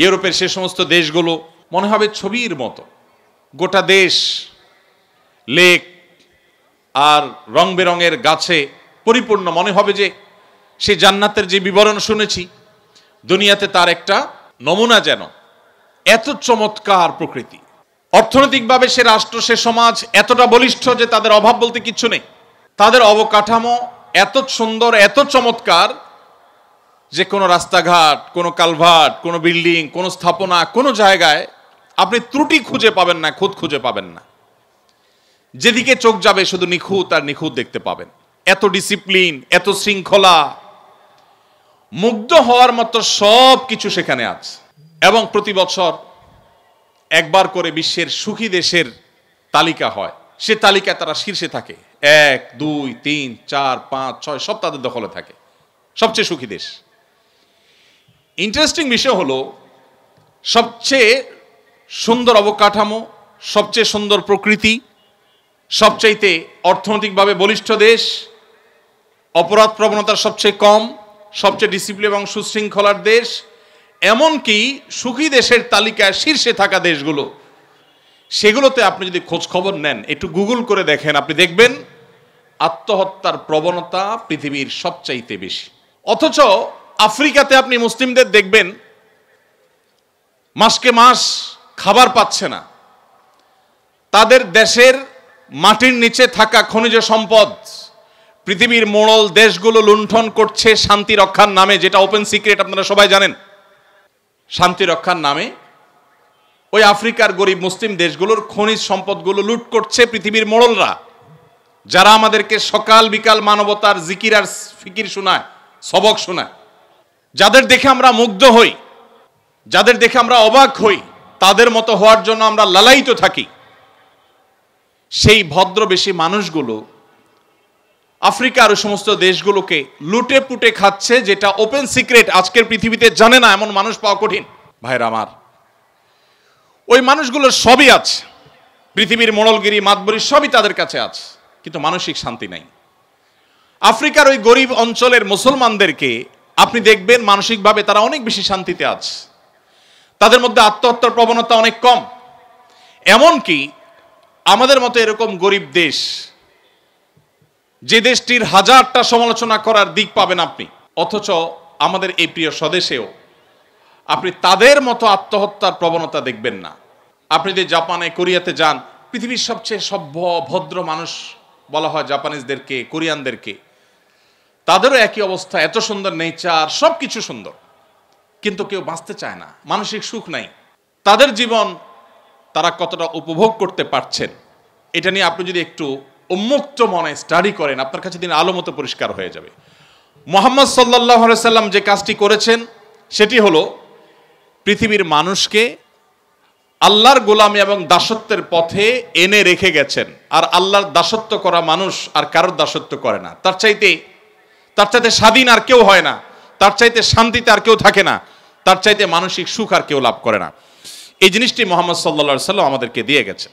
ইউরোপের সে সমস্ত দেশগুলো মনে হবে ছবির মতো, গোটা দেশ লেক আর রং বেরঙের গাছে পরিপূর্ণ। মনে হবে যে সে জান্নাতের যে বিবরণ শুনেছি দুনিয়াতে তার একটা নমুনা, যেন এত চমৎকার প্রকৃতি। অর্থনৈতিকভাবে সে রাষ্ট্র, সে সমাজ এতটা বলিষ্ঠ যে তাদের অভাব বলতে কিচ্ছু নেই। তাদের অবকাঠামো এত সুন্দর, এত চমৎকার যে কোনো রাস্তাঘাট, কোনো কালভার্ট, কোনো বিল্ডিং, কোনো স্থাপনা, কোনো জায়গায় আপনি ত্রুটি খুঁজে পাবেন না, খুঁত খুঁজে পাবেন না। যেদিকে চোখ যাবে শুধু নিখুঁত আর নিখুঁত দেখতে পাবেন। এত ডিসিপ্লিন, এত শৃঙ্খলা, মুগ্ধ হওয়ার মতো সব কিছু সেখানে আছে। এবং প্রতি বছর একবার করে বিশ্বের সুখী দেশের তালিকা হয়, সে তালিকায় তারা শীর্ষে থাকে। 1, 2, 3, 4, 5, 6 সব তাদের দখলে থাকে, সবচেয়ে সুখী দেশ। ইন্টারেস্টিং বিষয় হলো, সবচেয়ে সুন্দর অবকাঠামো, সবচেয়ে সুন্দর প্রকৃতি, সবচাইতে অর্থনৈতিকভাবে বলিষ্ঠ দেশ, অপরাধ প্রবণতা সবচেয়ে কম, সবচেয়ে ডিসিপ্লিন এবং সুশৃঙ্খলার দেশ, এমনকি সুখী দেশের তালিকায় শীর্ষে থাকা দেশগুলো, সেগুলোতে আপনি যদি খোঁজ খবর নেন, একটু গুগল করে দেখেন, আপনি দেখবেন আত্মহত্যার প্রবণতা পৃথিবীর সবচাইতে বেশি। অথচ আফ্রিকাতে আপনি মুসলিমদের দেখবেন মাসকে মাস খাবার পাচ্ছে না। তাদের দেশের মাটির নিচে থাকা খনিজ সম্পদ পৃথিবীর মোড়ল দেশগুলো লুণ্ঠন করছে শান্তি রক্ষার নামে, যেটা ওপেন সিক্রেট, আপনারা সবাই জানেন। শান্তি রক্ষার নামে ওই আফ্রিকার গরিব মুসলিম দেশগুলোর খনিজ সম্পদগুলো লুট করছে পৃথিবীর মোড়লরা, যারা আমাদেরকে সকাল বিকাল মানবতার জিকির আর ফিকির শোনায়, সবক শোনায়, যাদের দেখে আমরা মুগ্ধ হই, যাদের দেখে আমরা অবাক হই, তাদের মতো হওয়ার জন্য আমরা লালায়িত থাকি। সেই ভদ্রবেশী মানুষগুলো আফ্রিকার ওই সমস্ত দেশগুলোকে লুটে পুটে খাচ্ছে, যেটা ওপেন সিক্রেট, আজকের পৃথিবীতে জানে না এমন মানুষ পাওয়া কঠিন। ভাইরা আমার, ওই মানুষগুলোর সবই আছে, পৃথিবীর মোড়লগিরি মাতবরি সবই তাদের কাছে আছে, কিন্তু মানসিক শান্তি নাই। আফ্রিকার ওই গরিব অঞ্চলের মুসলমানদেরকে আপনি দেখবেন মানসিকভাবে তারা অনেক বেশি শান্তিতে আছে, তাদের মধ্যে আত্মহত্যার প্রবণতা অনেক কম। এমনকি আমাদের মতো এরকম গরিব দেশ, যে দেশটির হাজারটা সমালোচনা করার দিক পাবেন আপনি, অথচ আমাদের এই প্রিয় স্বদেশেও আপনি তাদের মতো আত্মহত্যার প্রবণতা দেখবেন না। আপনি যদি জাপানে, কোরিয়াতে যান, পৃথিবীর সবচেয়ে সভ্য ভদ্র মানুষ বলা হয় জাপানিজদেরকে, কোরিয়ানদেরকে, তাদেরও একই অবস্থা, এত সুন্দর নেচার, সব কিছু সুন্দর, কিন্তু কেউ বাঁচতে চায় না, মানসিক সুখ নাই। তাদের জীবন তারা কতটা উপভোগ করতে পারছেন, এটা নিয়ে আপনি যদি একটু উন্মুক্ত মনে স্টাডি করেন, আপনার কাছে দিন আলো মতো পরিষ্কার হয়ে যাবে। মুহাম্মদ সাল্লাল্লাহু আলাইহি সাল্লাম যে কাজটি করেছেন সেটি হলো পৃথিবীর মানুষকে আল্লাহর গোলামি এবং দাসত্বের পথে এনে রেখে গেছেন। আর আল্লাহর দাসত্ব করা মানুষ আর কারোর দাসত্ব করে না। তার চাইতে স্বাধীন আর কেউ হয় না, তার চাইতে শান্তিতে আর কেউ থাকে না, তার চাইতে মানসিক সুখ আর কেউ লাভ করে না। এই জিনিসটি মুহাম্মদ সাল্লাল্লাহু আলাইহি সাল্লাম আমাদেরকে দিয়ে গেছেন।